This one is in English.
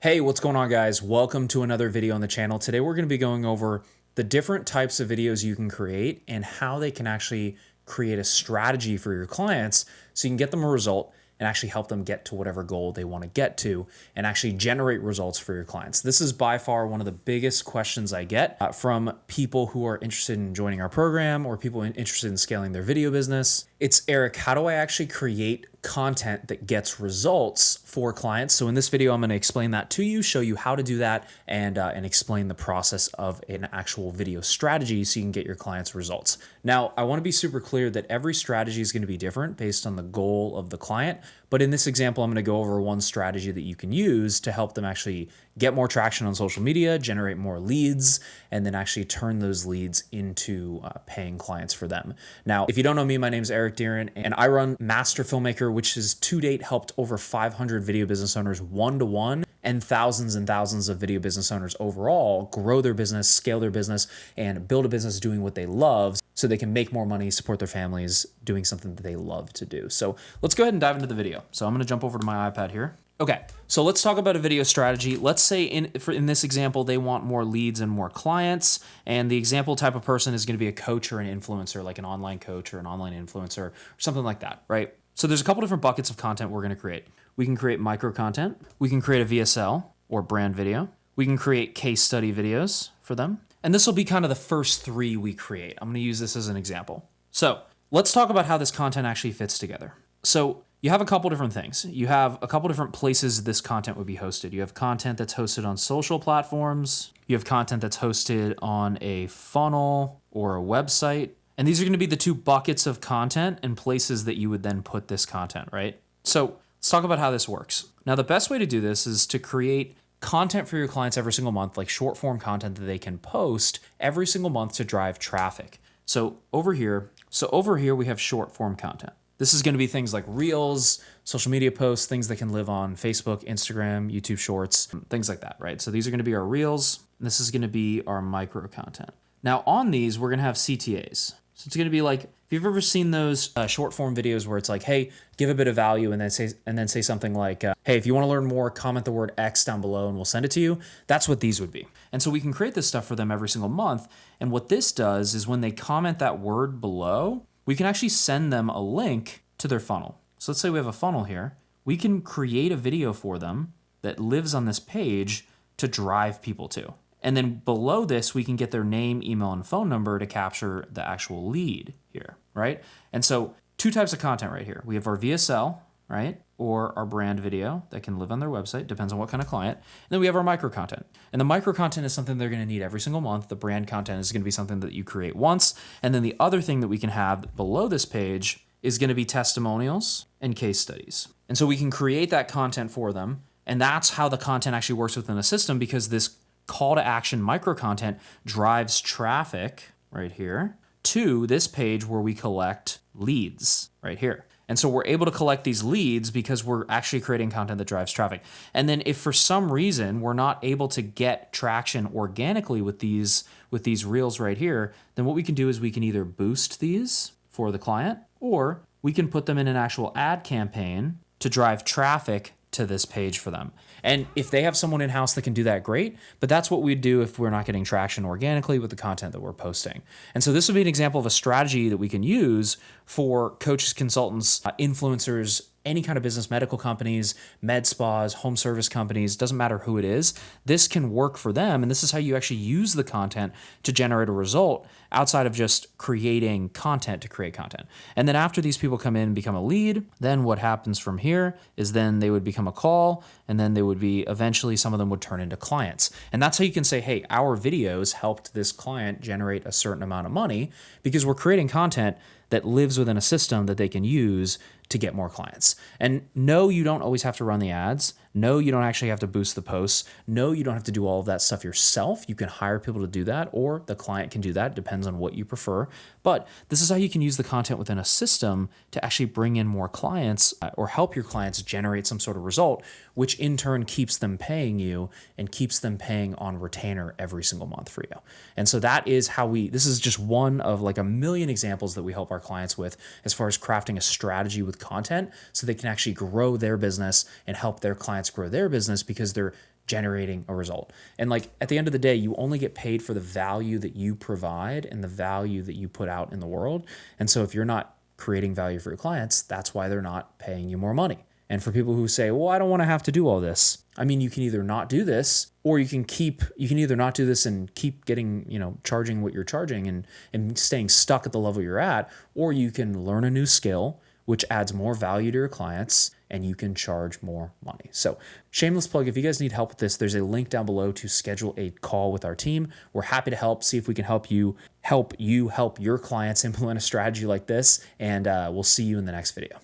Hey, what's going on, guys? Welcome to another video on the channel. Today we're going to be going over the different types of videos you can create and how they can actually create a strategy for your clients so you can get them a result and actually help them get to whatever goal they want to get to and actually generate results for your clients. This is by far one of the biggest questions I get from people who are interested in joining our program or people interested in scaling their video business. It's, Eric, how do I actually create content that gets results for clients? So in this video, I'm going to explain that to you, show you how to do that, and explain the process of an actual video strategy so you can get your clients results. Now, I want to be super clear that every strategy is going to be different based on the goal of the client. But in this example, I'm going to go over one strategy that you can use to help them actually get more traction on social media, generate more leads, and then actually turn those leads into paying clients for them. Now, if you don't know me, my name is Eric Deeran, and I run Master Filmmaker, which has to date helped over 500 video business owners one-to-one and thousands of video business owners overall grow their business, scale their business, and build a business doing what they love so they can make more money, support their families, doing something that they love to do. So let's go ahead and dive into the video. So I'm going to jump over to my iPad here. Okay, so let's talk about a video strategy. Let's say in this example, they want more leads and more clients, and the example type of person is going to be a coach or an influencer, like an online coach or an online influencer or something like that, right? So there's a couple different buckets of content we're going to create. We can create micro content. We can create a VSL or brand video. We can create case study videos for them. And this will be kind of the first three we create. I'm going to use this as an example. So let's talk about how this content actually fits together. So you have a couple different things. You have a couple different places this content would be hosted. You have content that's hosted on social platforms. You have content that's hosted on a funnel or a website. And these are going to be the two buckets of content and places that you would then put this content, right? So let's talk about how this works. Now, the best way to do this is to create content for your clients every single month, like short form content that they can post every single month to drive traffic. So over here we have short form content. This is going to be things like Reels, social media posts, things that can live on Facebook, Instagram, YouTube Shorts, things like that, right? So these are going to be our Reels, and this is going to be our micro content. Now on these, we're going to have CTAs. So it's going to be like, if you've ever seen those short form videos where it's like, hey, give a bit of value and then say something like, hey, if you want to learn more, comment the word X down below and we'll send it to you. That's what these would be. And so we can create this stuff for them every single month. And what this does is when they comment that word below, we can actually send them a link to their funnel. So let's say we have a funnel here. We can create a video for them that lives on this page to drive people to. And then below this, we can get their name, email, and phone number to capture the actual lead here, right? And so two types of content right here. We have our VSL, right? Or our brand video that can live on their website, depends on what kind of client. And then we have our micro content. And the micro content is something they're going to need every single month. The brand content is going to be something that you create once. And then the other thing that we can have below this page is going to be testimonials and case studies. And so we can create that content for them. And that's how the content actually works within the system, because this call to action micro content drives traffic right here to this page where we collect leads right here. And so we're able to collect these leads because we're actually creating content that drives traffic. And then if for some reason we're not able to get traction organically with these reels right here, then what we can do is we can either boost these for the client, or we can put them in an actual ad campaign to drive traffic to this page for them. And if they have someone in-house that can do that, great, but that's what we'd do if we're not getting traction organically with the content that we're posting. And so this would be an example of a strategy that we can use for coaches, consultants, influencers, any kind of business, medical companies, med spas, home service companies, doesn't matter who it is. This can work for them. And this is how you actually use the content to generate a result outside of just creating content to create content. And then after these people come in and become a lead, then what happens from here is then they would become a call, and then they would be, eventually some of them would turn into clients. And that's how you can say, hey, our videos helped this client generate a certain amount of money because we're creating content that lives within a system that they can use to get more clients. And no, you don't always have to run the ads. No, you don't actually have to boost the posts. No, you don't have to do all of that stuff yourself. You can hire people to do that, or the client can do that. It depends on what you prefer. But this is how you can use the content within a system to actually bring in more clients or help your clients generate some sort of result, which in turn keeps them paying you and keeps them paying on retainer every single month for you. And so that is how this is just one of like a million examples that we help our clients with as far as crafting a strategy with content so they can actually grow their business and help their clients grow their business, because they're generating a result. And like at the end of the day, you only get paid for the value that you provide and the value that you put out in the world. And so if you're not creating value for your clients, that's why they're not paying you more money. And for people who say, well, I don't want to have to do all this. I mean, you can either not do this, or you can either not do this and keep getting, charging what you're charging and staying stuck at the level you're at, or you can learn a new skill, which adds more value to your clients, and you can charge more money. So shameless plug, if you guys need help with this, there's a link down below to schedule a call with our team. We're happy to help, see if we can help you help your clients implement a strategy like this, and we'll see you in the next video.